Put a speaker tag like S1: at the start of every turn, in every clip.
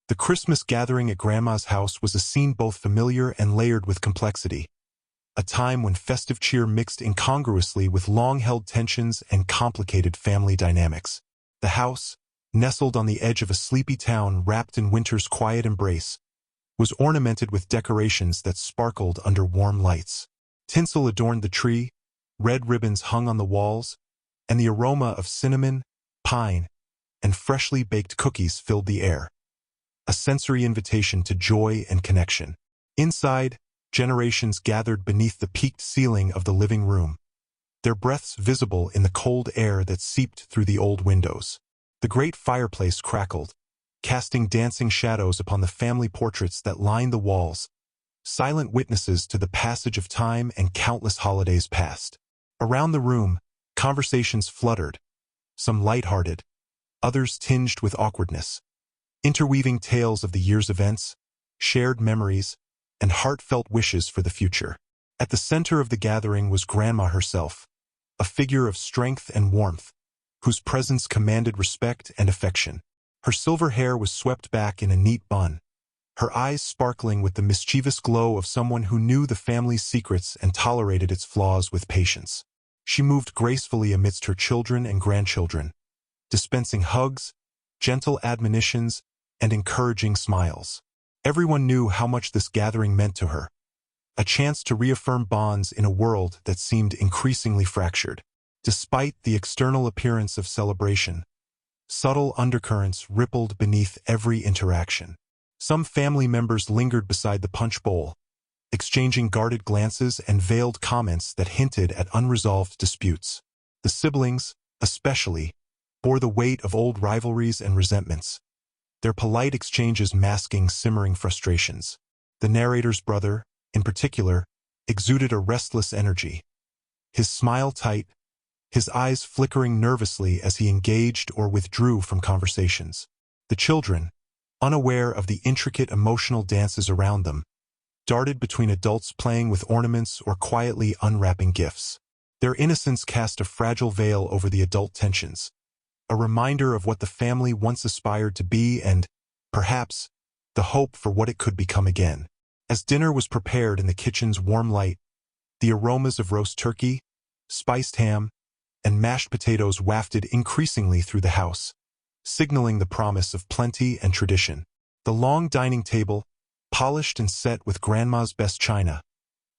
S1: The Christmas gathering at Grandma's house was a scene both familiar and layered with complexity, a time when festive cheer mixed incongruously with long-held tensions and complicated family dynamics. The house, nestled on the edge of a sleepy town wrapped in winter's quiet embrace, was ornamented with decorations that sparkled under warm lights. Tinsel adorned the tree, red ribbons hung on the walls, and the aroma of cinnamon, pine, and freshly baked cookies filled the air, a sensory invitation to joy and connection. Inside, generations gathered beneath the peaked ceiling of the living room, their breaths visible in the cold air that seeped through the old windows. The great fireplace crackled, casting dancing shadows upon the family portraits that lined the walls, silent witnesses to the passage of time and countless holidays past. Around the room, conversations fluttered, some light-hearted, others tinged with awkwardness, interweaving tales of the year's events, shared memories, and heartfelt wishes for the future. At the center of the gathering was Grandma herself, a figure of strength and warmth, whose presence commanded respect and affection. Her silver hair was swept back in a neat bun, her eyes sparkling with the mischievous glow of someone who knew the family's secrets and tolerated its flaws with patience. She moved gracefully amidst her children and grandchildren, dispensing hugs, gentle admonitions, and encouraging smiles. Everyone knew how much this gathering meant to her, a chance to reaffirm bonds in a world that seemed increasingly fractured. Despite the external appearance of celebration, subtle undercurrents rippled beneath every interaction. Some family members lingered beside the punch bowl, exchanging guarded glances and veiled comments that hinted at unresolved disputes. The siblings, especially, bore the weight of old rivalries and resentments, their polite exchanges masking simmering frustrations. The narrator's brother, in particular, exuded a restless energy, his smile tight, his eyes flickering nervously as he engaged or withdrew from conversations. The children, unaware of the intricate emotional dances around them, darted between adults playing with ornaments or quietly unwrapping gifts. Their innocence cast a fragile veil over the adult tensions, a reminder of what the family once aspired to be and, perhaps, the hope for what it could become again. As dinner was prepared in the kitchen's warm light, the aromas of roast turkey, spiced ham, and mashed potatoes wafted increasingly through the house, signaling the promise of plenty and tradition. The long dining table, polished and set with Grandma's best china,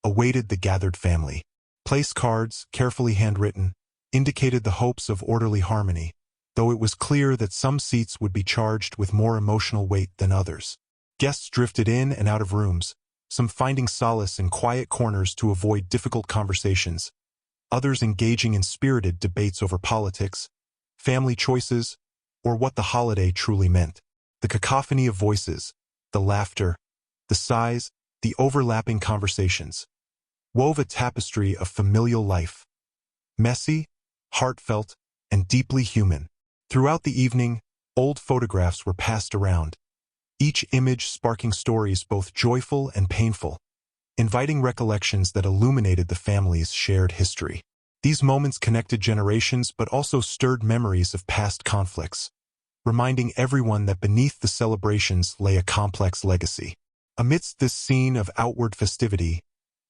S1: awaited the gathered family. Place cards, carefully handwritten, indicated the hopes of orderly harmony, though it was clear that some seats would be charged with more emotional weight than others. Guests drifted in and out of rooms, some finding solace in quiet corners to avoid difficult conversations, others engaging in spirited debates over politics, family choices, or what the holiday truly meant. The cacophony of voices, the laughter, the sighs, the overlapping conversations, wove a tapestry of familial life, messy, heartfelt, and deeply human. Throughout the evening, old photographs were passed around, each image sparking stories both joyful and painful, inviting recollections that illuminated the family's shared history. These moments connected generations but also stirred memories of past conflicts, reminding everyone that beneath the celebrations lay a complex legacy. Amidst this scene of outward festivity,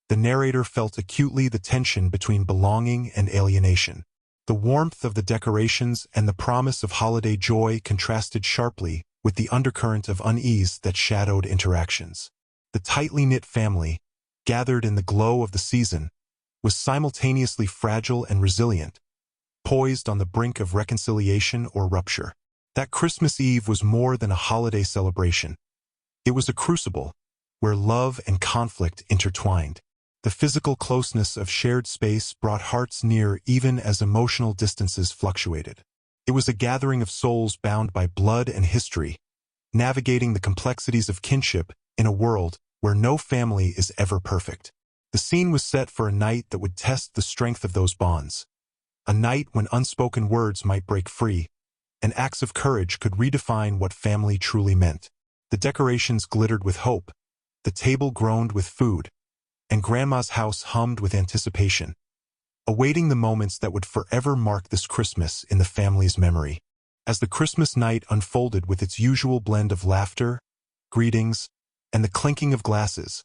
S1: the narrator felt acutely the tension between belonging and alienation. The warmth of the decorations and the promise of holiday joy contrasted sharply with the undercurrent of unease that shadowed interactions. The tightly knit family, gathered in the glow of the season, was simultaneously fragile and resilient, poised on the brink of reconciliation or rupture. That Christmas Eve was more than a holiday celebration. It was a crucible, where love and conflict intertwined. The physical closeness of shared space brought hearts near even as emotional distances fluctuated. It was a gathering of souls bound by blood and history, navigating the complexities of kinship in a world where no family is ever perfect. The scene was set for a night that would test the strength of those bonds, a night when unspoken words might break free, and acts of courage could redefine what family truly meant. The decorations glittered with hope, the table groaned with food, and Grandma's house hummed with anticipation, awaiting the moments that would forever mark this Christmas in the family's memory. As the Christmas night unfolded with its usual blend of laughter, greetings, and the clinking of glasses.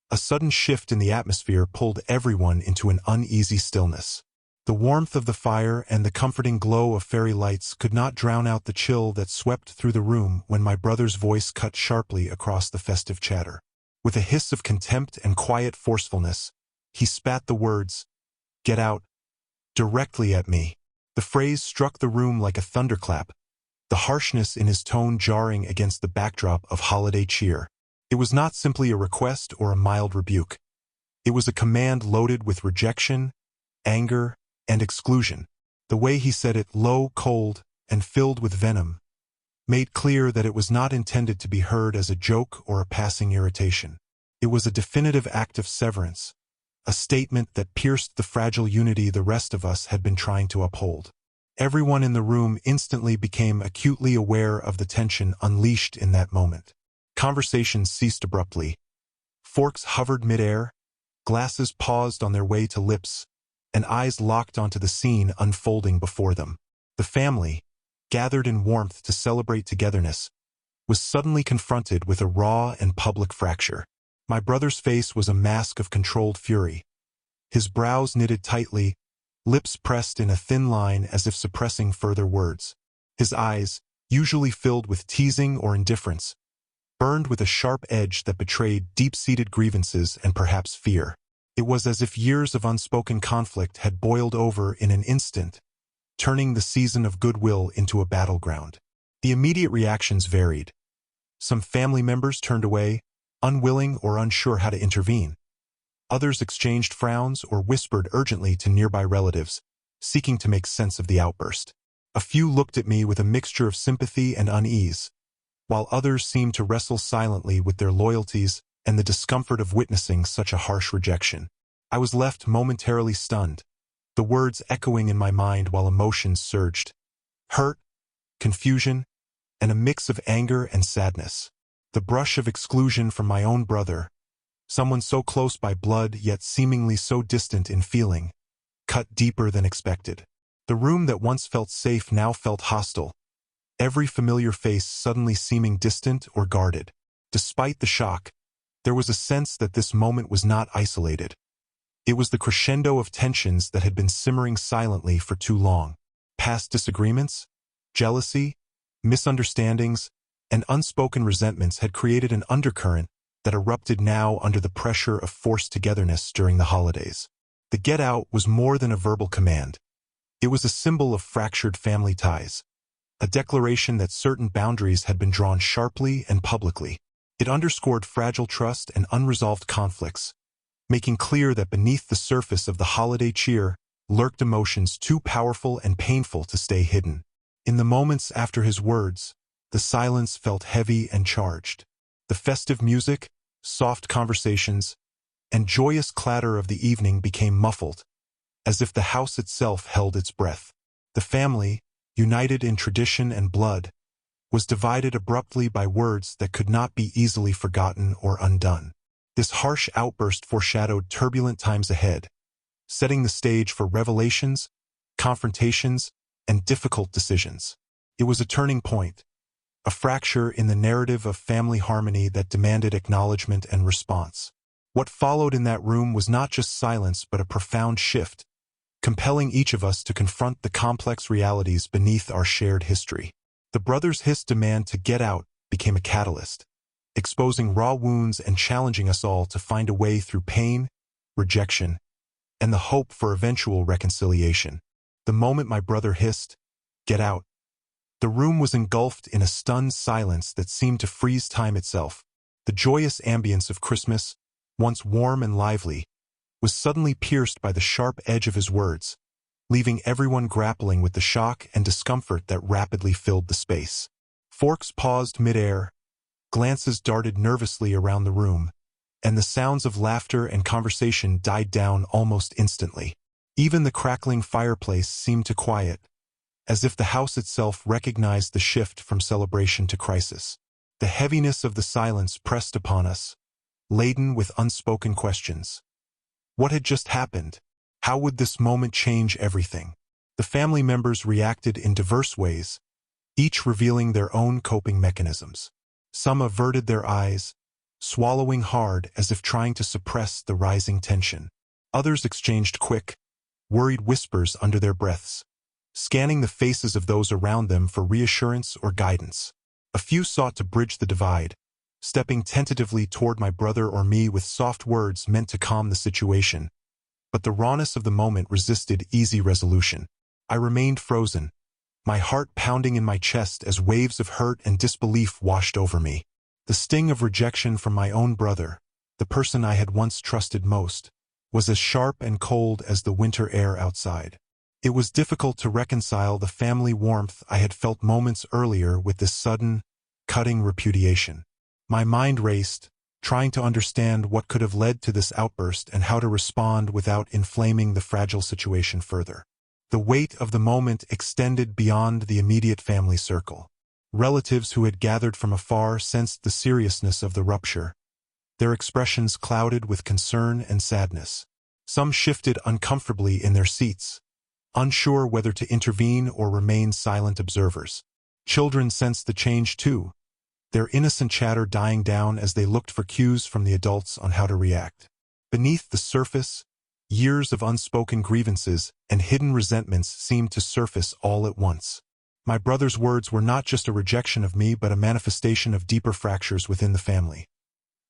S1: A sudden shift in the atmosphere pulled everyone into an uneasy stillness. The warmth of the fire and the comforting glow of fairy lights could not drown out the chill that swept through the room when my brother's voice cut sharply across the festive chatter. With a hiss of contempt and quiet forcefulness, he spat the words, "Get out," directly at me. The phrase struck the room like a thunderclap, the harshness in his tone jarring against the backdrop of holiday cheer. It was not simply a request or a mild rebuke. It was a command loaded with rejection, anger, and exclusion. The way he said it, low, cold, and filled with venom, made clear that it was not intended to be heard as a joke or a passing irritation. It was a definitive act of severance, a statement that pierced the fragile unity the rest of us had been trying to uphold. Everyone in the room instantly became acutely aware of the tension unleashed in that moment. Conversations ceased abruptly. Forks hovered midair, glasses paused on their way to lips, and eyes locked onto the scene unfolding before them. The family, gathered in warmth to celebrate togetherness, was suddenly confronted with a raw and public fracture. My brother's face was a mask of controlled fury. His brows knitted tightly, lips pressed in a thin line as if suppressing further words. His eyes, usually filled with teasing or indifference, burned with a sharp edge that betrayed deep-seated grievances and perhaps fear. It was as if years of unspoken conflict had boiled over in an instant, turning the season of goodwill into a battleground. The immediate reactions varied. Some family members turned away, unwilling or unsure how to intervene. Others exchanged frowns or whispered urgently to nearby relatives, seeking to make sense of the outburst. A few looked at me with a mixture of sympathy and unease, while others seemed to wrestle silently with their loyalties and the discomfort of witnessing such a harsh rejection. I was left momentarily stunned, the words echoing in my mind while emotions surged. Hurt, confusion, and a mix of anger and sadness. The brush of exclusion from my own brother, someone so close by blood yet seemingly so distant in feeling, cut deeper than expected. The room that once felt safe now felt hostile, every familiar face suddenly seeming distant or guarded. Despite the shock, there was a sense that this moment was not isolated. It was the crescendo of tensions that had been simmering silently for too long. Past disagreements, jealousy, misunderstandings, and unspoken resentments had created an undercurrent that erupted now under the pressure of forced togetherness during the holidays. The get out was more than a verbal command. It was a symbol of fractured family ties, a declaration that certain boundaries had been drawn sharply and publicly. It underscored fragile trust and unresolved conflicts, making clear that beneath the surface of the holiday cheer lurked emotions too powerful and painful to stay hidden. In the moments after his words, the silence felt heavy and charged. The festive music, soft conversations, and joyous clatter of the evening became muffled, as if the house itself held its breath. The family, united in tradition and blood, was divided abruptly by words that could not be easily forgotten or undone. This harsh outburst foreshadowed turbulent times ahead, setting the stage for revelations, confrontations, and difficult decisions. It was a turning point, a fracture in the narrative of family harmony that demanded acknowledgement and response. What followed in that room was not just silence but a profound shift, compelling each of us to confront the complex realities beneath our shared history. The brothers' hissed demand to get out became a catalyst, exposing raw wounds and challenging us all to find a way through pain, rejection, and the hope for eventual reconciliation. The moment my brother hissed, "Get out," the room was engulfed in a stunned silence that seemed to freeze time itself. The joyous ambience of Christmas, once warm and lively, was suddenly pierced by the sharp edge of his words, leaving everyone grappling with the shock and discomfort that rapidly filled the space. Forks paused midair, glances darted nervously around the room, and the sounds of laughter and conversation died down almost instantly. Even the crackling fireplace seemed to quiet, as if the house itself recognized the shift from celebration to crisis. The heaviness of the silence pressed upon us, laden with unspoken questions. What had just happened? How would this moment change everything? The family members reacted in diverse ways, each revealing their own coping mechanisms. Some averted their eyes, swallowing hard as if trying to suppress the rising tension. Others exchanged quick, worried whispers under their breaths, scanning the faces of those around them for reassurance or guidance. A few sought to bridge the divide, stepping tentatively toward my brother or me with soft words meant to calm the situation. But the rawness of the moment resisted easy resolution. I remained frozen, my heart pounding in my chest as waves of hurt and disbelief washed over me. The sting of rejection from my own brother, the person I had once trusted most, was as sharp and cold as the winter air outside. It was difficult to reconcile the family warmth I had felt moments earlier with this sudden, cutting repudiation. My mind raced, trying to understand what could have led to this outburst and how to respond without inflaming the fragile situation further. The weight of the moment extended beyond the immediate family circle. Relatives who had gathered from afar sensed the seriousness of the rupture, their expressions clouded with concern and sadness. Some shifted uncomfortably in their seats, unsure whether to intervene or remain silent observers. Children sensed the change too, their innocent chatter dying down as they looked for cues from the adults on how to react. Beneath the surface, years of unspoken grievances and hidden resentments seemed to surface all at once. My brother's words were not just a rejection of me but a manifestation of deeper fractures within the family.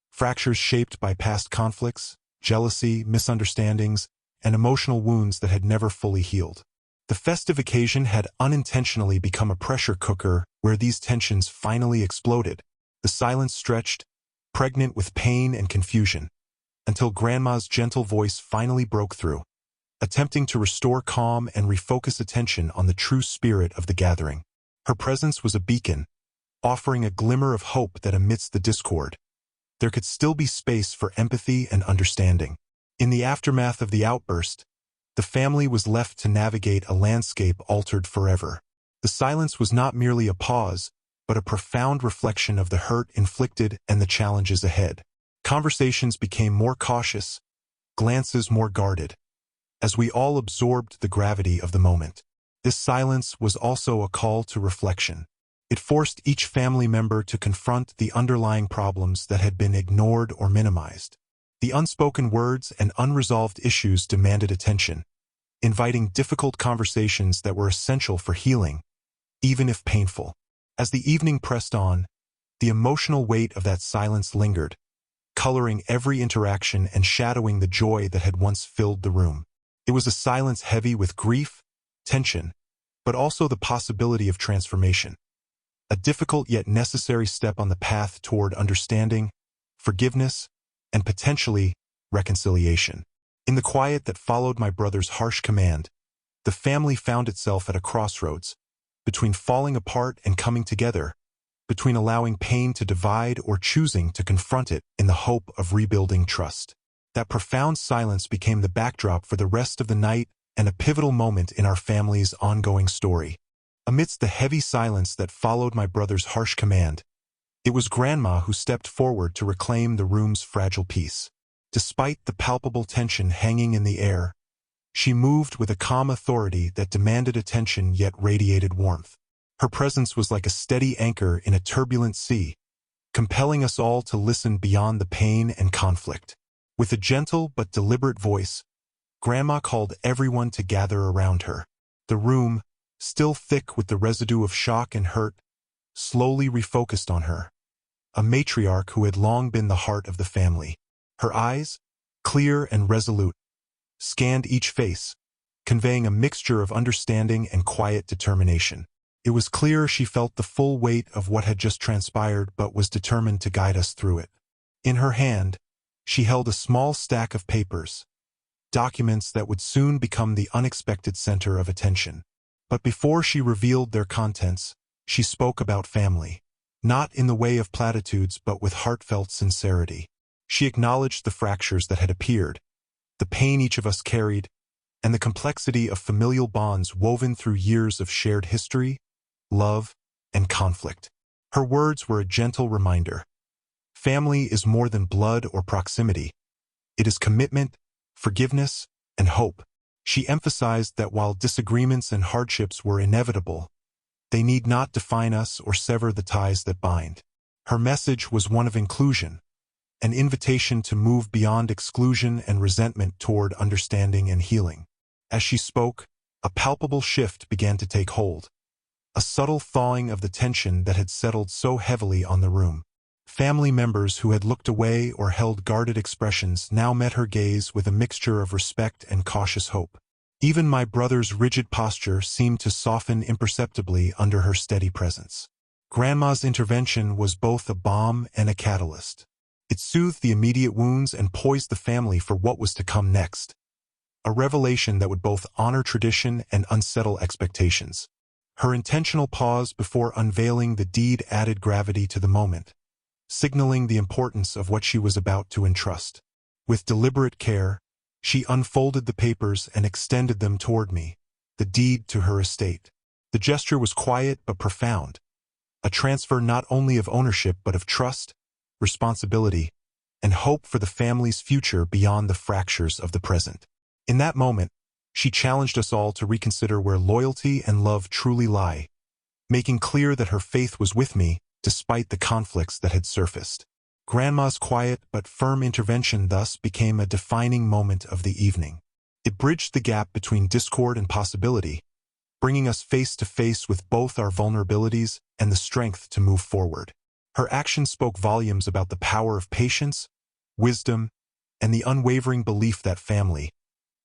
S1: Fractures shaped by past conflicts, jealousy, misunderstandings, and emotional wounds that had never fully healed. The festive occasion had unintentionally become a pressure cooker where these tensions finally exploded. The silence stretched, pregnant with pain and confusion, until Grandma's gentle voice finally broke through, attempting to restore calm and refocus attention on the true spirit of the gathering. Her presence was a beacon, offering a glimmer of hope that amidst the discord, there could still be space for empathy and understanding. In the aftermath of the outburst, the family was left to navigate a landscape altered forever. The silence was not merely a pause, but a profound reflection of the hurt inflicted and the challenges ahead. Conversations became more cautious, glances more guarded, as we all absorbed the gravity of the moment. This silence was also a call to reflection. It forced each family member to confront the underlying problems that had been ignored or minimized. The unspoken words and unresolved issues demanded attention, inviting difficult conversations that were essential for healing, even if painful. As the evening pressed on, the emotional weight of that silence lingered, coloring every interaction and shadowing the joy that had once filled the room. It was a silence heavy with grief, tension, but also the possibility of transformation. A difficult yet necessary step on the path toward understanding, forgiveness, and potentially reconciliation. In the quiet that followed my brother's harsh command, the family found itself at a crossroads, between falling apart and coming together, between allowing pain to divide or choosing to confront it in the hope of rebuilding trust. That profound silence became the backdrop for the rest of the night and a pivotal moment in our family's ongoing story. Amidst the heavy silence that followed my brother's harsh command, it was Grandma who stepped forward to reclaim the room's fragile peace. Despite the palpable tension hanging in the air, she moved with a calm authority that demanded attention yet radiated warmth. Her presence was like a steady anchor in a turbulent sea, compelling us all to listen beyond the pain and conflict. With a gentle but deliberate voice, Grandma called everyone to gather around her. The room, still thick with the residue of shock and hurt, slowly refocused on her, a matriarch who had long been the heart of the family. Her eyes, clear and resolute, scanned each face, conveying a mixture of understanding and quiet determination. It was clear she felt the full weight of what had just transpired but was determined to guide us through it. In her hand, she held a small stack of papers, documents that would soon become the unexpected center of attention. But before she revealed their contents, she spoke about family, not in the way of platitudes but with heartfelt sincerity. She acknowledged the fractures that had appeared, the pain each of us carried, and the complexity of familial bonds woven through years of shared history, love, and conflict. Her words were a gentle reminder. Family is more than blood or proximity. It is commitment, forgiveness, and hope. She emphasized that while disagreements and hardships were inevitable, they need not define us or sever the ties that bind. Her message was one of inclusion, an invitation to move beyond exclusion and resentment toward understanding and healing. As she spoke, a palpable shift began to take hold, a subtle thawing of the tension that had settled so heavily on the room. Family members who had looked away or held guarded expressions now met her gaze with a mixture of respect and cautious hope. Even my brother's rigid posture seemed to soften imperceptibly under her steady presence. Grandma's intervention was both a balm and a catalyst. It soothed the immediate wounds and poised the family for what was to come next, a revelation that would both honor tradition and unsettle expectations. Her intentional pause before unveiling the deed added gravity to the moment, signaling the importance of what she was about to entrust. With deliberate care, she unfolded the papers and extended them toward me, the deed to her estate. The gesture was quiet but profound, a transfer not only of ownership but of trust, responsibility, and hope for the family's future beyond the fractures of the present. In that moment, she challenged us all to reconsider where loyalty and love truly lie, making clear that her faith was with me despite the conflicts that had surfaced. Grandma's quiet but firm intervention thus became a defining moment of the evening. It bridged the gap between discord and possibility, bringing us face to face with both our vulnerabilities and the strength to move forward. Her actions spoke volumes about the power of patience, wisdom, and the unwavering belief that family,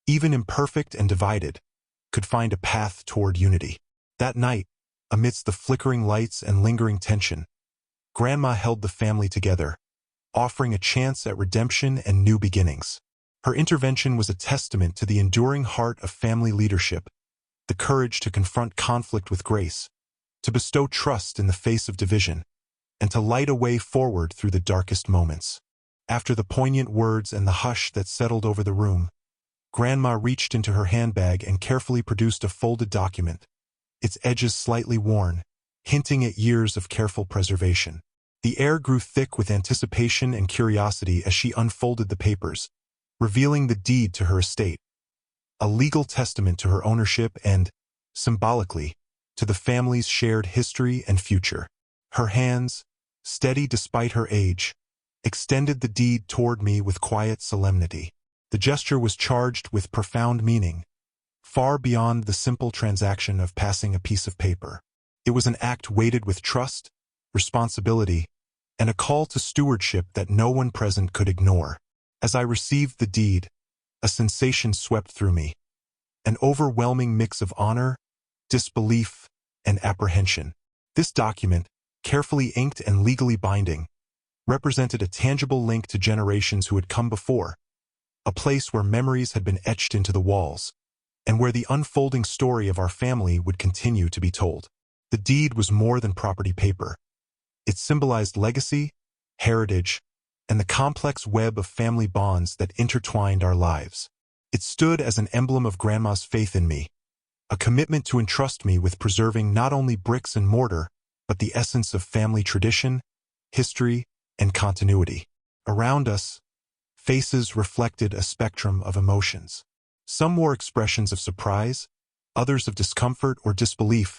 S1: even imperfect and divided, could find a path toward unity. That night, amidst the flickering lights and lingering tension, Grandma held the family together, offering a chance at redemption and new beginnings. Her intervention was a testament to the enduring heart of family leadership, the courage to confront conflict with grace, to bestow trust in the face of division, and to light a way forward through the darkest moments. After the poignant words and the hush that settled over the room, Grandma reached into her handbag and carefully produced a folded document, its edges slightly worn, hinting at years of careful preservation. The air grew thick with anticipation and curiosity as she unfolded the papers, revealing the deed to her estate, a legal testament to her ownership and, symbolically, to the family's shared history and future. Her hands, steady despite her age, extended the deed toward me with quiet solemnity. The gesture was charged with profound meaning, far beyond the simple transaction of passing a piece of paper. It was an act weighted with trust, responsibility, and a call to stewardship that no one present could ignore. As I received the deed, a sensation swept through me, an overwhelming mix of honor, disbelief, and apprehension. This document, carefully inked and legally binding, represented a tangible link to generations who had come before, a place where memories had been etched into the walls, and where the unfolding story of our family would continue to be told. The deed was more than property paper. It symbolized legacy, heritage, and the complex web of family bonds that intertwined our lives. It stood as an emblem of Grandma's faith in me, a commitment to entrust me with preserving not only bricks and mortar, but the essence of family tradition, history, and continuity. Around us, faces reflected a spectrum of emotions. Some wore expressions of surprise, others of discomfort or disbelief,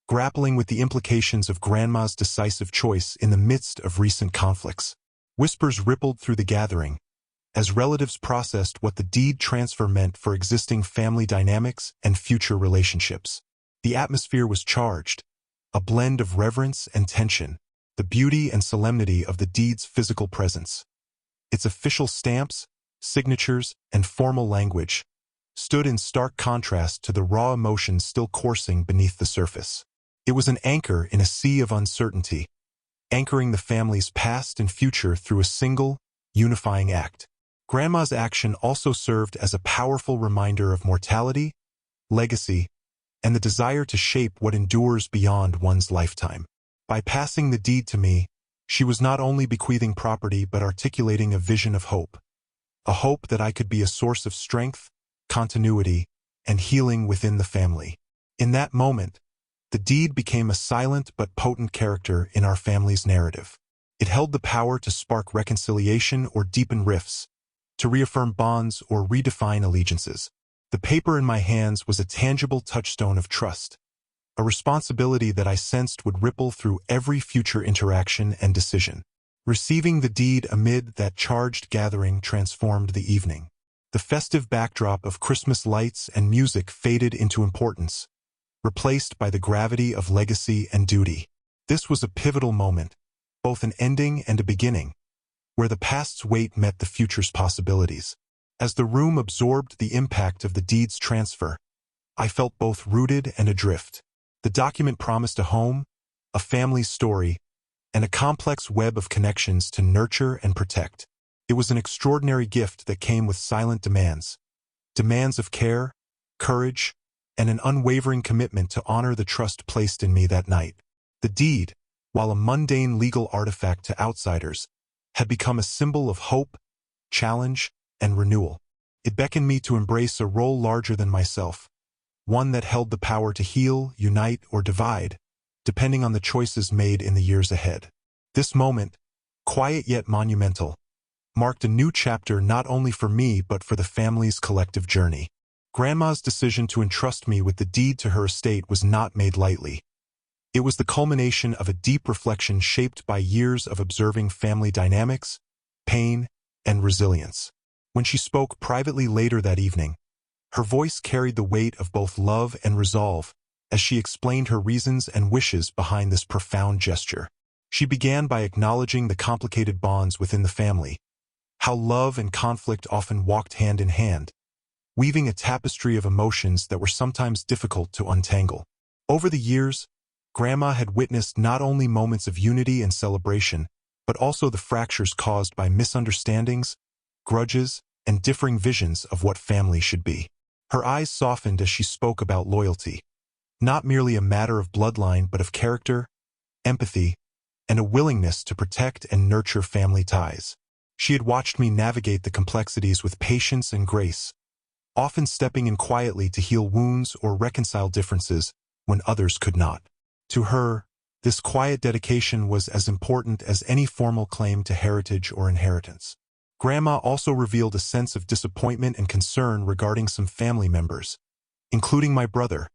S1: grappling with the implications of Grandma's decisive choice in the midst of recent conflicts. Whispers rippled through the gathering, as relatives processed what the deed transfer meant for existing family dynamics and future relationships. The atmosphere was charged, a blend of reverence and tension, the beauty and solemnity of the deed's physical presence. Its official stamps, signatures, and formal language stood in stark contrast to the raw emotions still coursing beneath the surface. It was an anchor in a sea of uncertainty, anchoring the family's past and future through a single, unifying act. Grandma's action also served as a powerful reminder of mortality, legacy, and the desire to shape what endures beyond one's lifetime. By passing the deed to me, she was not only bequeathing property but articulating a vision of hope, a hope that I could be a source of strength, continuity, and healing within the family. In that moment, the deed became a silent but potent character in our family's narrative. It held the power to spark reconciliation or deepen rifts, to reaffirm bonds or redefine allegiances. The paper in my hands was a tangible touchstone of trust, a responsibility that I sensed would ripple through every future interaction and decision. Receiving the deed amid that charged gathering transformed the evening. The festive backdrop of Christmas lights and music faded into importance, replaced by the gravity of legacy and duty. This was a pivotal moment, both an ending and a beginning, where the past's weight met the future's possibilities. As the room absorbed the impact of the deed's transfer, I felt both rooted and adrift. The document promised a home, a family's story, and a complex web of connections to nurture and protect. It was an extraordinary gift that came with silent demands of care, courage, and an unwavering commitment to honor the trust placed in me that night. The deed, while a mundane legal artifact to outsiders, had become a symbol of hope, challenge, and renewal. It beckoned me to embrace a role larger than myself, one that held the power to heal, unite, or divide, depending on the choices made in the years ahead. This moment, quiet yet monumental, marked a new chapter not only for me but for the family's collective journey. Grandma's decision to entrust me with the deed to her estate was not made lightly. It was the culmination of a deep reflection shaped by years of observing family dynamics, pain, and resilience. When she spoke privately later that evening, her voice carried the weight of both love and resolve as she explained her reasons and wishes behind this profound gesture. She began by acknowledging the complicated bonds within the family, how love and conflict often walked hand in hand, weaving a tapestry of emotions that were sometimes difficult to untangle. Over the years, Grandma had witnessed not only moments of unity and celebration, but also the fractures caused by misunderstandings, grudges, and differing visions of what family should be. Her eyes softened as she spoke about loyalty, not merely a matter of bloodline but of character, empathy, and a willingness to protect and nurture family ties. She had watched me navigate the complexities with patience and grace, often stepping in quietly to heal wounds or reconcile differences when others could not. To her, this quiet dedication was as important as any formal claim to heritage or inheritance. Grandma also revealed a sense of disappointment and concern regarding some family members, including my brother,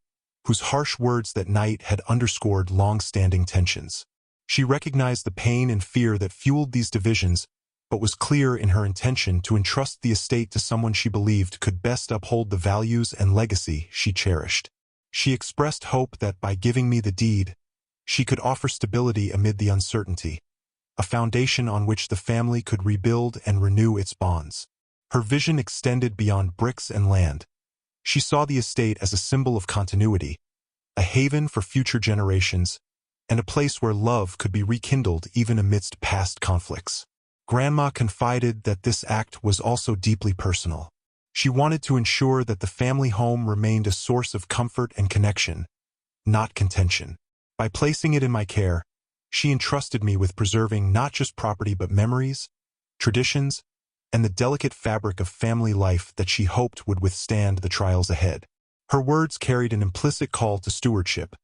S1: whose harsh words that night had underscored long-standing tensions. She recognized the pain and fear that fueled these divisions, but was clear in her intention to entrust the estate to someone she believed could best uphold the values and legacy she cherished. She expressed hope that by giving me the deed, she could offer stability amid the uncertainty, a foundation on which the family could rebuild and renew its bonds. Her vision extended beyond bricks and land. She saw the estate as a symbol of continuity, a haven for future generations, and a place where love could be rekindled even amidst past conflicts. Grandma confided that this act was also deeply personal. She wanted to ensure that the family home remained a source of comfort and connection, not contention. By placing it in my care, she entrusted me with preserving not just property but memories, traditions, and the delicate fabric of family life that she hoped would withstand the trials ahead. Her words carried an implicit call to stewardship,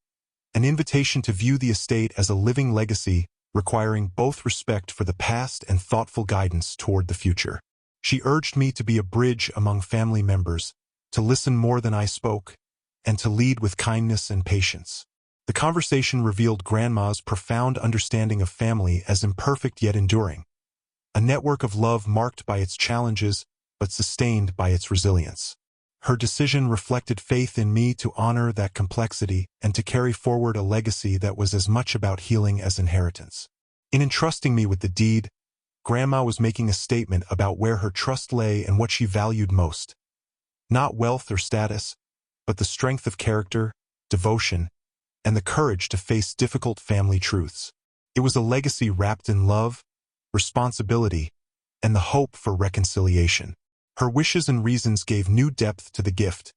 S1: an invitation to view the estate as a living legacy requiring both respect for the past and thoughtful guidance toward the future. She urged me to be a bridge among family members, to listen more than I spoke, and to lead with kindness and patience. The conversation revealed Grandma's profound understanding of family as imperfect yet enduring, a network of love marked by its challenges but sustained by its resilience. Her decision reflected faith in me to honor that complexity and to carry forward a legacy that was as much about healing as inheritance. In entrusting me with the deed, Grandma was making a statement about where her trust lay and what she valued most. Not wealth or status, but the strength of character, devotion, and the courage to face difficult family truths. It was a legacy wrapped in love, responsibility, and the hope for reconciliation. Her wishes and reasons gave new depth to the gift,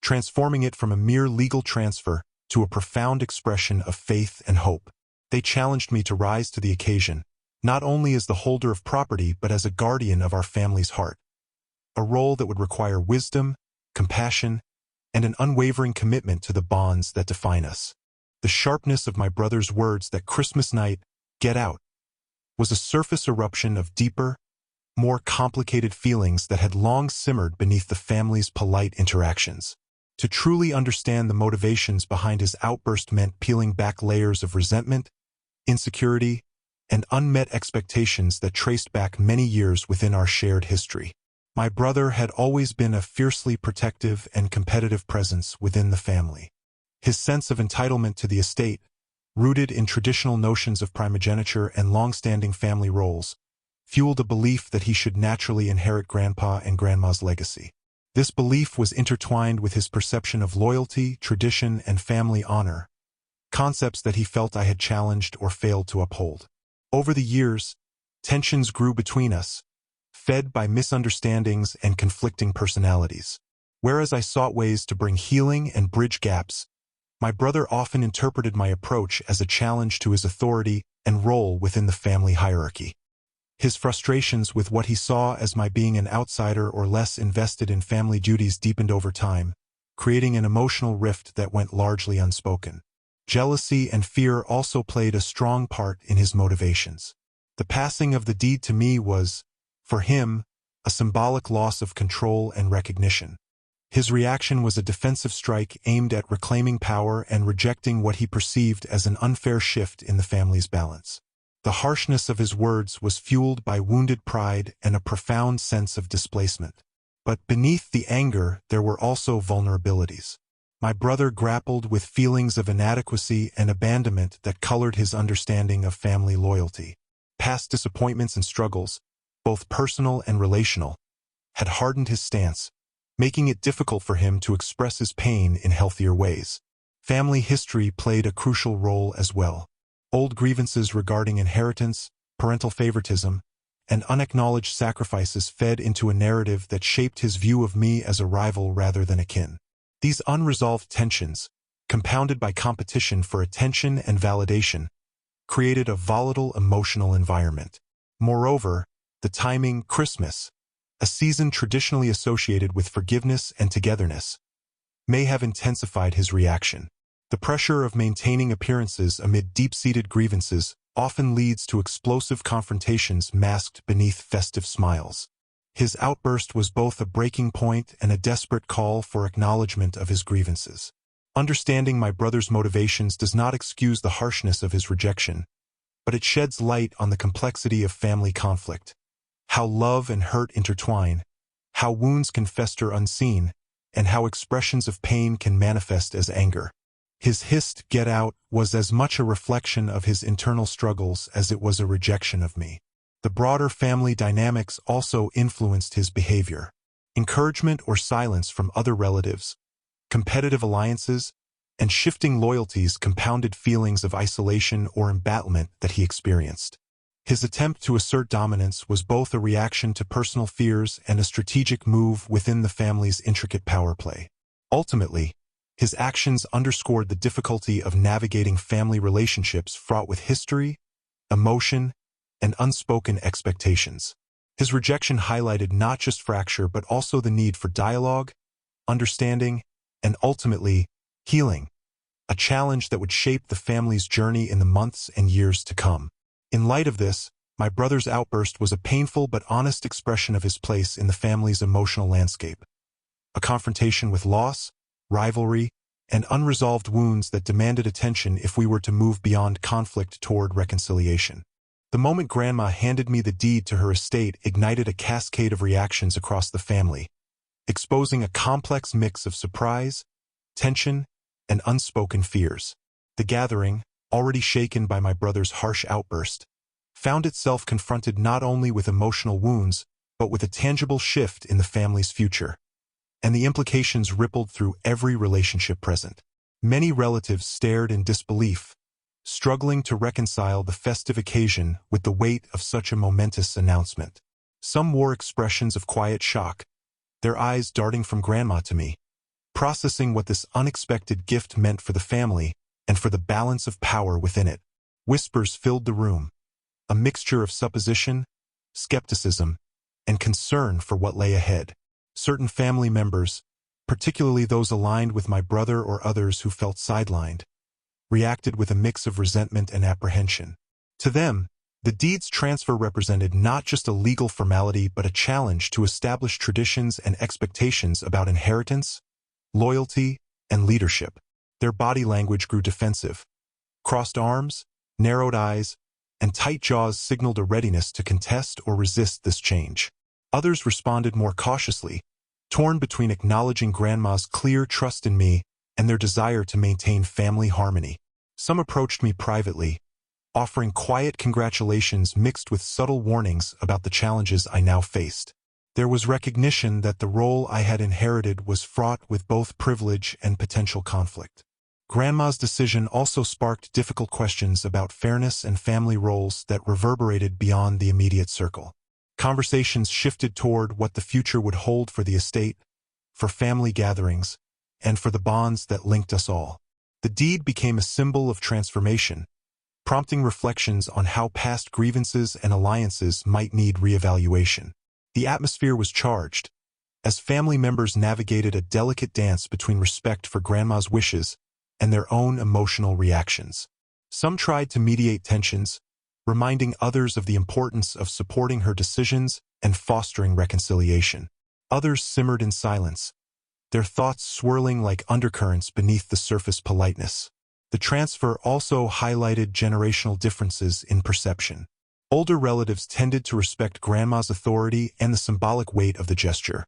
S1: transforming it from a mere legal transfer to a profound expression of faith and hope. They challenged me to rise to the occasion, not only as the holder of property but as a guardian of our family's heart, a role that would require wisdom, compassion, and an unwavering commitment to the bonds that define us. The sharpness of my brother's words that Christmas night, "Get out," was a surface eruption of deeper, more complicated feelings that had long simmered beneath the family's polite interactions. To truly understand the motivations behind his outburst meant peeling back layers of resentment, insecurity, and unmet expectations that traced back many years within our shared history. My brother had always been a fiercely protective and competitive presence within the family. His sense of entitlement to the estate, rooted in traditional notions of primogeniture and long-standing family roles, fueled a belief that he should naturally inherit Grandpa and Grandma's legacy. This belief was intertwined with his perception of loyalty, tradition, and family honor, concepts that he felt I had challenged or failed to uphold. Over the years, tensions grew between us, fed by misunderstandings and conflicting personalities. Whereas I sought ways to bring healing and bridge gaps, my brother often interpreted my approach as a challenge to his authority and role within the family hierarchy. His frustrations with what he saw as my being an outsider or less invested in family duties deepened over time, creating an emotional rift that went largely unspoken. Jealousy and fear also played a strong part in his motivations. The passing of the deed to me was, for him, a symbolic loss of control and recognition. His reaction was a defensive strike aimed at reclaiming power and rejecting what he perceived as an unfair shift in the family's balance. The harshness of his words was fueled by wounded pride and a profound sense of displacement. But beneath the anger, there were also vulnerabilities. My brother grappled with feelings of inadequacy and abandonment that colored his understanding of family loyalty. Past disappointments and struggles, both personal and relational, had hardened his stance, making it difficult for him to express his pain in healthier ways. Family history played a crucial role as well. Old grievances regarding inheritance, parental favoritism, and unacknowledged sacrifices fed into a narrative that shaped his view of me as a rival rather than a kin. These unresolved tensions, compounded by competition for attention and validation, created a volatile emotional environment. Moreover, the timing, Christmas, a season traditionally associated with forgiveness and togetherness, may have intensified his reaction. The pressure of maintaining appearances amid deep-seated grievances often leads to explosive confrontations masked beneath festive smiles. His outburst was both a breaking point and a desperate call for acknowledgement of his grievances. Understanding my brother's motivations does not excuse the harshness of his rejection, but it sheds light on the complexity of family conflict, how love and hurt intertwine, how wounds can fester unseen, and how expressions of pain can manifest as anger. His hissed "get out" was as much a reflection of his internal struggles as it was a rejection of me. The broader family dynamics also influenced his behavior. Encouragement or silence from other relatives, competitive alliances, and shifting loyalties compounded feelings of isolation or embattlement that he experienced. His attempt to assert dominance was both a reaction to personal fears and a strategic move within the family's intricate power play. Ultimately, his actions underscored the difficulty of navigating family relationships fraught with history, emotion, and unspoken expectations. His rejection highlighted not just fracture but also the need for dialogue, understanding, and ultimately, healing, a challenge that would shape the family's journey in the months and years to come. In light of this, my brother's outburst was a painful but honest expression of his place in the family's emotional landscape, a confrontation with loss, rivalry, and unresolved wounds that demanded attention if we were to move beyond conflict toward reconciliation. The moment Grandma handed me the deed to her estate ignited a cascade of reactions across the family, exposing a complex mix of surprise, tension, and unspoken fears. The gathering, already shaken by my brother's harsh outburst, found itself confronted not only with emotional wounds, but with a tangible shift in the family's future. And the implications rippled through every relationship present. Many relatives stared in disbelief, struggling to reconcile the festive occasion with the weight of such a momentous announcement. Some wore expressions of quiet shock, their eyes darting from Grandma to me, processing what this unexpected gift meant for the family and for the balance of power within it. Whispers filled the room, a mixture of supposition, skepticism, and concern for what lay ahead. Certain family members, particularly those aligned with my brother or others who felt sidelined, reacted with a mix of resentment and apprehension. To them, the deed's transfer represented not just a legal formality but a challenge to established traditions and expectations about inheritance, loyalty, and leadership. Their body language grew defensive. Crossed arms, narrowed eyes, and tight jaws signaled a readiness to contest or resist this change. Others responded more cautiously, torn between acknowledging Grandma's clear trust in me and their desire to maintain family harmony. Some approached me privately, offering quiet congratulations mixed with subtle warnings about the challenges I now faced. There was recognition that the role I had inherited was fraught with both privilege and potential conflict. Grandma's decision also sparked difficult questions about fairness and family roles that reverberated beyond the immediate circle. Conversations shifted toward what the future would hold for the estate, for family gatherings, and for the bonds that linked us all. The deed became a symbol of transformation, prompting reflections on how past grievances and alliances might need reevaluation. The atmosphere was charged, as family members navigated a delicate dance between respect for Grandma's wishes and their own emotional reactions. Some tried to mediate tensions, reminding others of the importance of supporting her decisions and fostering reconciliation. Others simmered in silence, their thoughts swirling like undercurrents beneath the surface politeness. The transfer also highlighted generational differences in perception. Older relatives tended to respect Grandma's authority and the symbolic weight of the gesture,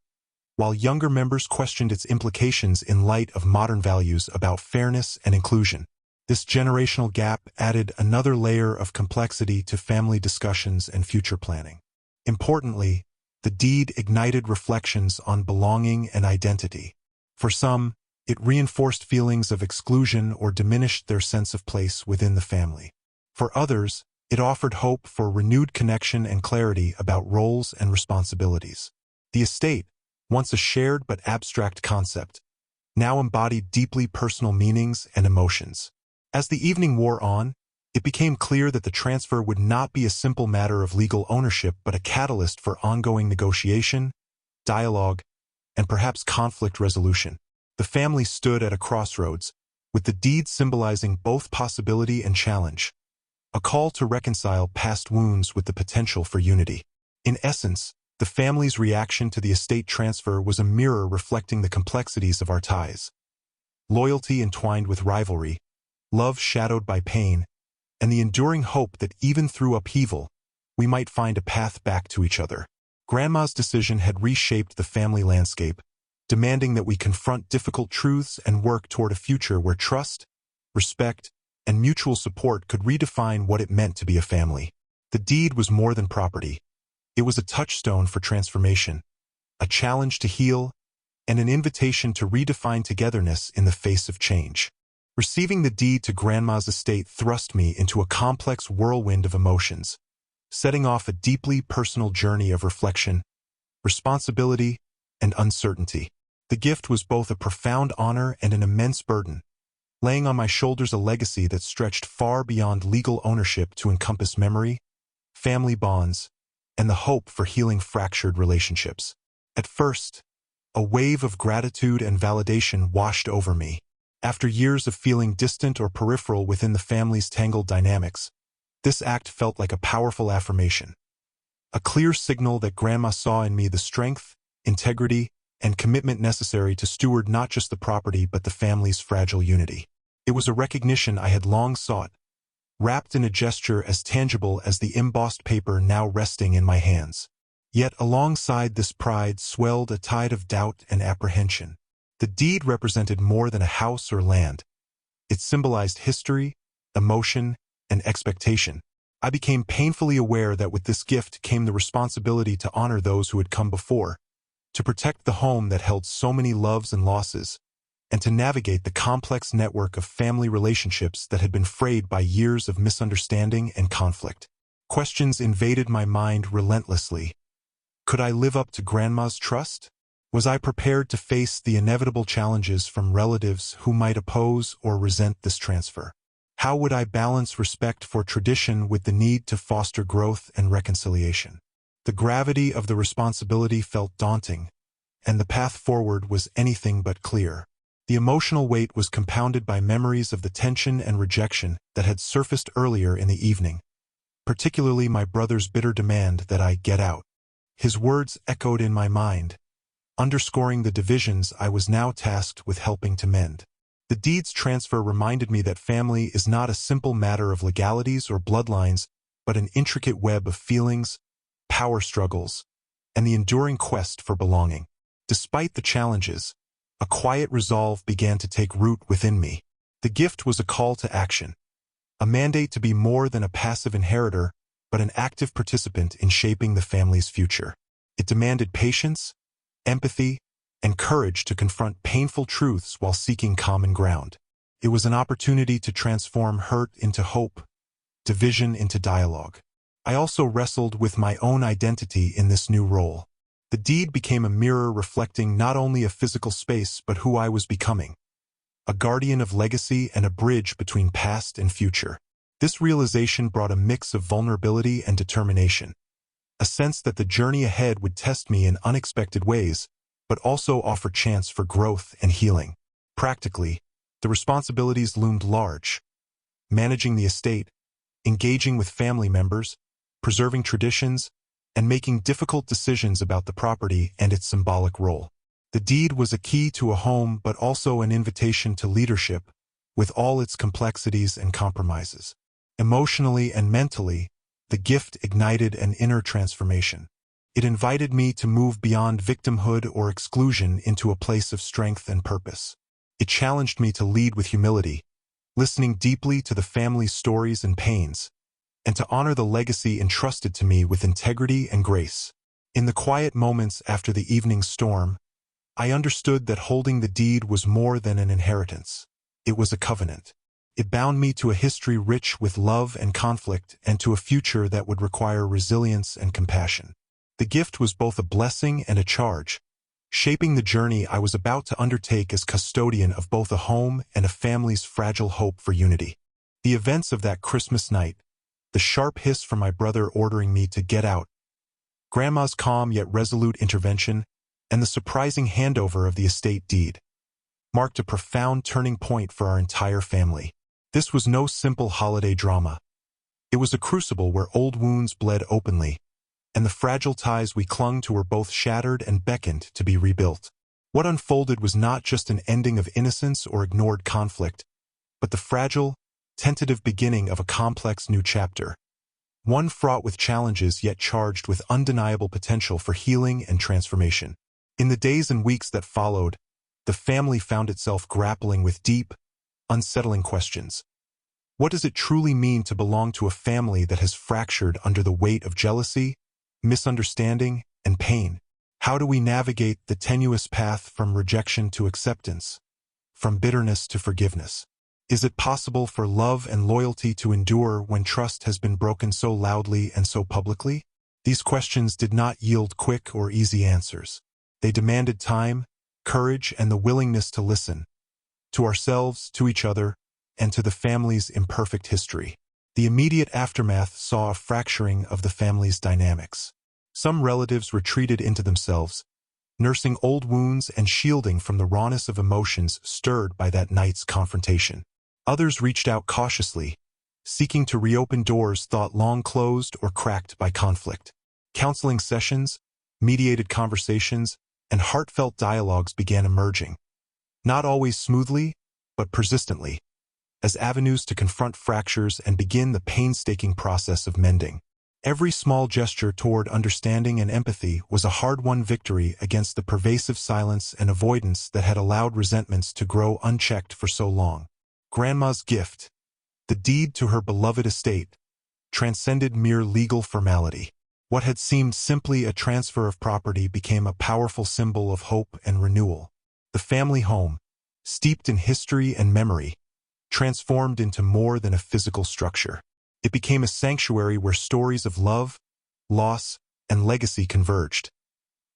S1: while younger members questioned its implications in light of modern values about fairness and inclusion. This generational gap added another layer of complexity to family discussions and future planning. Importantly, the deed ignited reflections on belonging and identity. For some, it reinforced feelings of exclusion or diminished their sense of place within the family. For others, it offered hope for renewed connection and clarity about roles and responsibilities. The estate, once a shared but abstract concept, now embodied deeply personal meanings and emotions. As the evening wore on, it became clear that the transfer would not be a simple matter of legal ownership but a catalyst for ongoing negotiation, dialogue, and perhaps conflict resolution. The family stood at a crossroads, with the deed symbolizing both possibility and challenge, a call to reconcile past wounds with the potential for unity. In essence, the family's reaction to the estate transfer was a mirror reflecting the complexities of our ties. Loyalty entwined with rivalry, love shadowed by pain, and the enduring hope that even through upheaval, we might find a path back to each other. Grandma's decision had reshaped the family landscape, demanding that we confront difficult truths and work toward a future where trust, respect, and mutual support could redefine what it meant to be a family. The deed was more than property. It was a touchstone for transformation, a challenge to heal, and an invitation to redefine togetherness in the face of change. Receiving the deed to Grandma's estate thrust me into a complex whirlwind of emotions, setting off a deeply personal journey of reflection, responsibility, and uncertainty. The gift was both a profound honor and an immense burden, laying on my shoulders a legacy that stretched far beyond legal ownership to encompass memory, family bonds, and the hope for healing fractured relationships. At first, a wave of gratitude and validation washed over me. After years of feeling distant or peripheral within the family's tangled dynamics, this act felt like a powerful affirmation. A clear signal that Grandma saw in me the strength, integrity, and commitment necessary to steward not just the property but the family's fragile unity. It was a recognition I had long sought, wrapped in a gesture as tangible as the embossed paper now resting in my hands. Yet alongside this pride swelled a tide of doubt and apprehension. The deed represented more than a house or land. It symbolized history, emotion, and expectation. I became painfully aware that with this gift came the responsibility to honor those who had come before, to protect the home that held so many loves and losses, and to navigate the complex network of family relationships that had been frayed by years of misunderstanding and conflict. Questions invaded my mind relentlessly. Could I live up to Grandma's trust? Was I prepared to face the inevitable challenges from relatives who might oppose or resent this transfer? How would I balance respect for tradition with the need to foster growth and reconciliation? The gravity of the responsibility felt daunting, and the path forward was anything but clear. The emotional weight was compounded by memories of the tension and rejection that had surfaced earlier in the evening, particularly my brother's bitter demand that I get out. His words echoed in my mind, underscoring the divisions I was now tasked with helping to mend. The deed's transfer reminded me that family is not a simple matter of legalities or bloodlines, but an intricate web of feelings, power struggles, and the enduring quest for belonging. Despite the challenges, a quiet resolve began to take root within me. The gift was a call to action, a mandate to be more than a passive inheritor, but an active participant in shaping the family's future. It demanded patience, empathy, and courage to confront painful truths while seeking common ground. It was an opportunity to transform hurt into hope, division into dialogue. I also wrestled with my own identity in this new role. The deed became a mirror reflecting not only a physical space but who I was becoming, a guardian of legacy and a bridge between past and future. This realization brought a mix of vulnerability and determination, a sense that the journey ahead would test me in unexpected ways, but also offer chance for growth and healing. Practically, the responsibilities loomed large: managing the estate, engaging with family members, preserving traditions, and making difficult decisions about the property and its symbolic role. The deed was a key to a home but also an invitation to leadership, with all its complexities and compromises. Emotionally and mentally, the gift ignited an inner transformation. It invited me to move beyond victimhood or exclusion into a place of strength and purpose. It challenged me to lead with humility, listening deeply to the family's stories and pains, and to honor the legacy entrusted to me with integrity and grace. In the quiet moments after the evening storm, I understood that holding the deed was more than an inheritance. It was a covenant. It bound me to a history rich with love and conflict and to a future that would require resilience and compassion. The gift was both a blessing and a charge, shaping the journey I was about to undertake as custodian of both a home and a family's fragile hope for unity. The events of that Christmas night, the sharp hiss from my brother ordering me to get out, Grandma's calm yet resolute intervention, and the surprising handover of the estate deed, marked a profound turning point for our entire family. This was no simple holiday drama. It was a crucible where old wounds bled openly, and the fragile ties we clung to were both shattered and beckoned to be rebuilt. What unfolded was not just an ending of innocence or ignored conflict, but the fragile, tentative beginning of a complex new chapter, one fraught with challenges yet charged with undeniable potential for healing and transformation. In the days and weeks that followed, the family found itself grappling with deep, unsettling questions. What does it truly mean to belong to a family that has fractured under the weight of jealousy, misunderstanding, and pain? How do we navigate the tenuous path from rejection to acceptance, from bitterness to forgiveness? Is it possible for love and loyalty to endure when trust has been broken so loudly and so publicly? These questions did not yield quick or easy answers. They demanded time, courage, and the willingness to listen, to ourselves, to each other, and to the family's imperfect history. The immediate aftermath saw a fracturing of the family's dynamics. Some relatives retreated into themselves, nursing old wounds and shielding from the rawness of emotions stirred by that night's confrontation. Others reached out cautiously, seeking to reopen doors thought long closed or cracked by conflict. Counseling sessions, mediated conversations, and heartfelt dialogues began emerging, not always smoothly, but persistently, as avenues to confront fractures and begin the painstaking process of mending. Every small gesture toward understanding and empathy was a hard-won victory against the pervasive silence and avoidance that had allowed resentments to grow unchecked for so long. Grandma's gift, the deed to her beloved estate, transcended mere legal formality. What had seemed simply a transfer of property became a powerful symbol of hope and renewal. The family home, steeped in history and memory, transformed into more than a physical structure. It became a sanctuary where stories of love, loss, and legacy converged,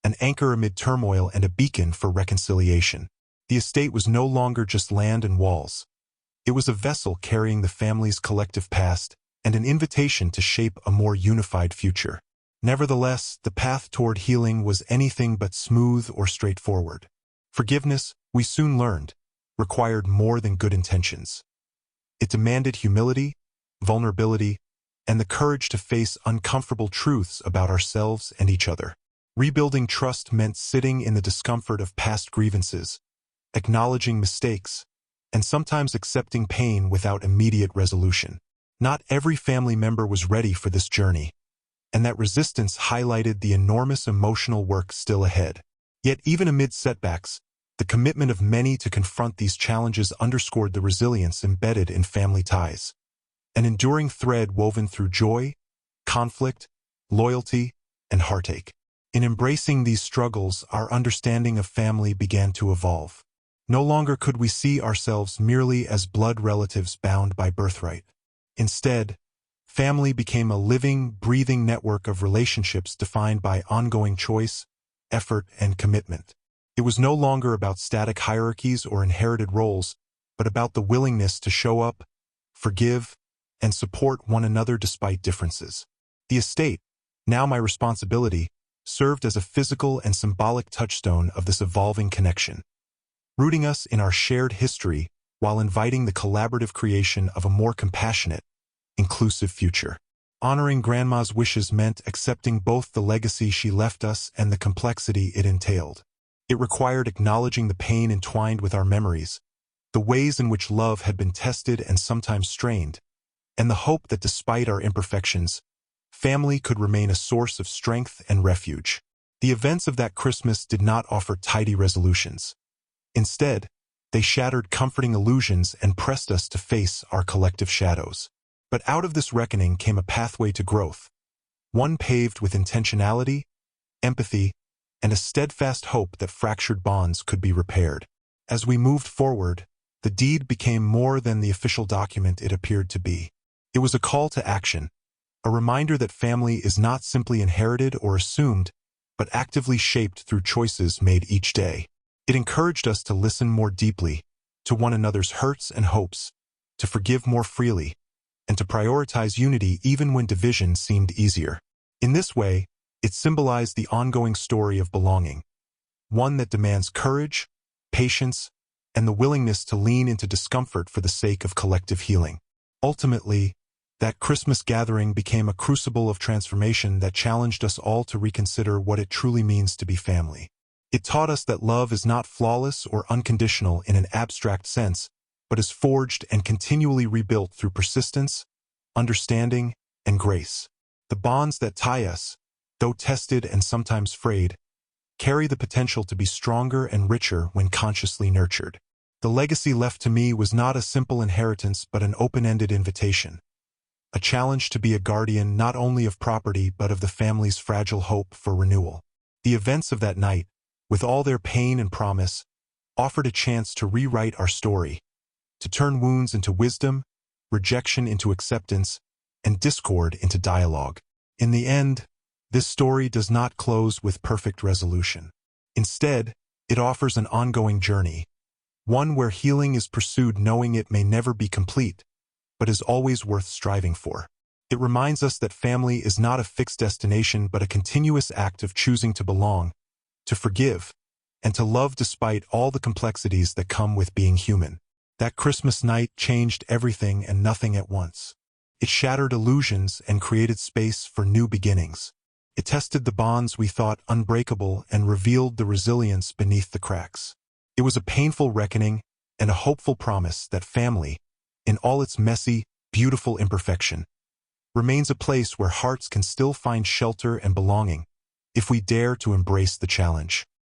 S1: an anchor amid turmoil and a beacon for reconciliation. The estate was no longer just land and walls. It was a vessel carrying the family's collective past and an invitation to shape a more unified future. Nevertheless, the path toward healing was anything but smooth or straightforward. Forgiveness, we soon learned, required more than good intentions. It demanded humility, vulnerability, and the courage to face uncomfortable truths about ourselves and each other. Rebuilding trust meant sitting in the discomfort of past grievances, acknowledging mistakes, and sometimes accepting pain without immediate resolution. Not every family member was ready for this journey, and that resistance highlighted the enormous emotional work still ahead. Yet even amid setbacks, the commitment of many to confront these challenges underscored the resilience embedded in family ties. An enduring thread woven through joy, conflict, loyalty, and heartache. In embracing these struggles, our understanding of family began to evolve. No longer could we see ourselves merely as blood relatives bound by birthright. Instead, family became a living, breathing network of relationships defined by ongoing choice, effort, and commitment. It was no longer about static hierarchies or inherited roles, but about the willingness to show up, forgive, and support one another despite differences. The estate, now my responsibility, served as a physical and symbolic touchstone of this evolving connection, rooting us in our shared history while inviting the collaborative creation of a more compassionate, inclusive future. Honoring Grandma's wishes meant accepting both the legacy she left us and the complexity it entailed. It required acknowledging the pain entwined with our memories, the ways in which love had been tested and sometimes strained, and the hope that despite our imperfections, family could remain a source of strength and refuge. The events of that Christmas did not offer tidy resolutions. Instead, they shattered comforting illusions and pressed us to face our collective shadows. But out of this reckoning came a pathway to growth, one paved with intentionality, empathy, and a steadfast hope that fractured bonds could be repaired. As we moved forward, the deed became more than the official document it appeared to be. It was a call to action, a reminder that family is not simply inherited or assumed, but actively shaped through choices made each day. It encouraged us to listen more deeply to one another's hurts and hopes, to forgive more freely, and to prioritize unity even when division seemed easier. In this way, it symbolized the ongoing story of belonging, one that demands courage, patience, and the willingness to lean into discomfort for the sake of collective healing. Ultimately, that Christmas gathering became a crucible of transformation that challenged us all to reconsider what it truly means to be family. It taught us that love is not flawless or unconditional in an abstract sense, but is forged and continually rebuilt through persistence, understanding, and grace. The bonds that tie us, though tested and sometimes frayed, carry the potential to be stronger and richer when consciously nurtured. The legacy left to me was not a simple inheritance but an open-ended invitation, a challenge to be a guardian not only of property but of the family's fragile hope for renewal. The events of that night, with all their pain and promise, offered a chance to rewrite our story, to turn wounds into wisdom, rejection into acceptance, and discord into dialogue. In the end, this story does not close with perfect resolution. Instead, it offers an ongoing journey, one where healing is pursued knowing it may never be complete, but is always worth striving for. It reminds us that family is not a fixed destination but a continuous act of choosing to belong, to forgive, and to love despite all the complexities that come with being human. That Christmas night changed everything and nothing at once. It shattered illusions and created space for new beginnings. It tested the bonds we thought unbreakable and revealed the resilience beneath the cracks. It was a painful reckoning and a hopeful promise that family, in all its messy, beautiful imperfection, remains a place where hearts can still find shelter and belonging if we dare to embrace the challenge.